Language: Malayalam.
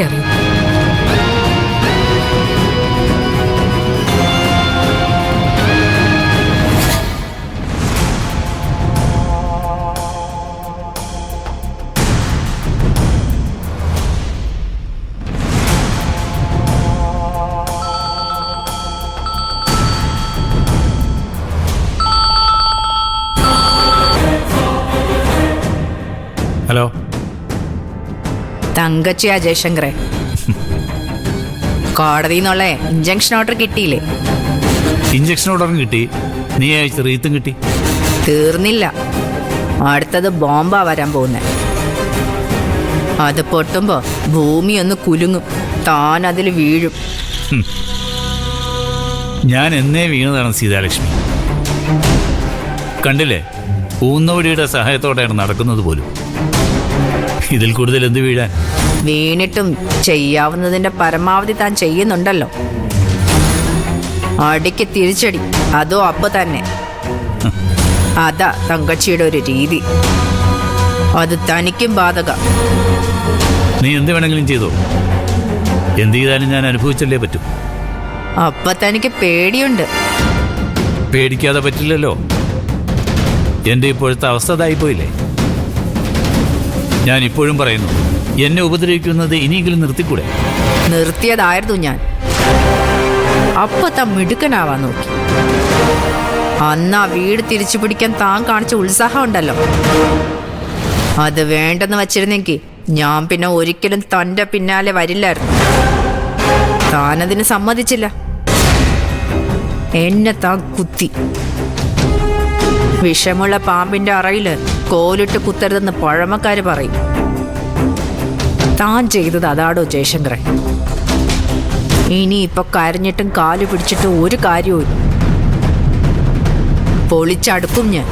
അറിയൂ. ഹലോ, തങ്കച്ചിയാ ജയശങ്കറെ. കോടതിയിൽ നിന്നുള്ള ഇഞ്ചക്ഷൻ ഓർഡർ കിട്ടിയില്ലേ? ഇഞ്ചക്ഷൻ ഓർഡറും കിട്ടി, നീ അയച്ച റീത്തും കിട്ടി. തീർന്നില്ല, അടുത്തത് ബോംബാ വരാൻ പോകുന്നേ. അത് പൊട്ടുമ്പോ ഭൂമി ഒന്ന് കുലുങ്ങും, താൻ അതിൽ വീഴും. ഞാൻ എന്നേ വീണതാണ് സീതാലക്ഷ്മി. കണ്ടില്ലേ, ഊന്നവടിയുടെ സഹായത്തോടെയാണ് നടക്കുന്നത് പോലും. ഇതിൽ കൂടുതൽ എന്ത് വീഴാൻ? വീണിട്ടും ചെയ്യാവുന്നതിന്റെ പരമാവധി താൻ ചെയ്യുന്നുണ്ടല്ലോ. അടിക്ക് തിരിച്ചടി, അതോ അപ്പൊ തന്നെ. അതാ തങ്കച്ചിയുടെ ഒരു രീതി. അത് തനിക്കും ബാധക. നീ എന്ത് വേണമെങ്കിലും ചെയ്തോ, എന്ത് ചെയ്താലും ഞാൻ അനുഭവിച്ചല്ലേ പറ്റൂ. അപ്പൊ തനിക്ക് പേടിയുണ്ട്. പേടിക്കാതെ പറ്റില്ലല്ലോ. എൻ്റെ ഇപ്പോഴത്തെ അവസ്ഥ അതായിപ്പോയില്ലേ. ഞാൻ ഇപ്പോഴും പറയുന്നു, എന്നെ ഉപദ്രവിക്കുന്നത് ഇനിയെങ്കിലും നിർത്തിക്കൂടെ? നിർത്തിയതായിരുന്നു ഞാൻ. അപ്പൊ താൻ മിടുക്കനാവാൻ നോക്കി. അന്ന് ആ വീട് തിരിച്ചു പിടിക്കാൻ താൻ കാണിച്ച ഉത്സാഹം ഉണ്ടല്ലോ, അത് വേണ്ടെന്ന് വച്ചിരുന്നെങ്കിൽ ഞാൻ പിന്നെ ഒരിക്കലും തന്റെ പിന്നാലെ വരില്ലായിരുന്നു. താനതിന് സമ്മതിച്ചില്ല. എന്നെ താൻ കുത്തി. വിഷമുള്ള പാമ്പിന്റെ അറയില് കോലിട്ട് കുത്തരുതെന്ന് പഴമക്കാര് പറയും. താൻ ചെയ്തത് അതാടോ ജയശങ്കറെ. ഇനിയിപ്പൊ കരഞ്ഞിട്ടും കാല് പിടിച്ചിട്ടും ഒരു കാര്യവും പൊളിച്ചടുക്കും ഞാൻ.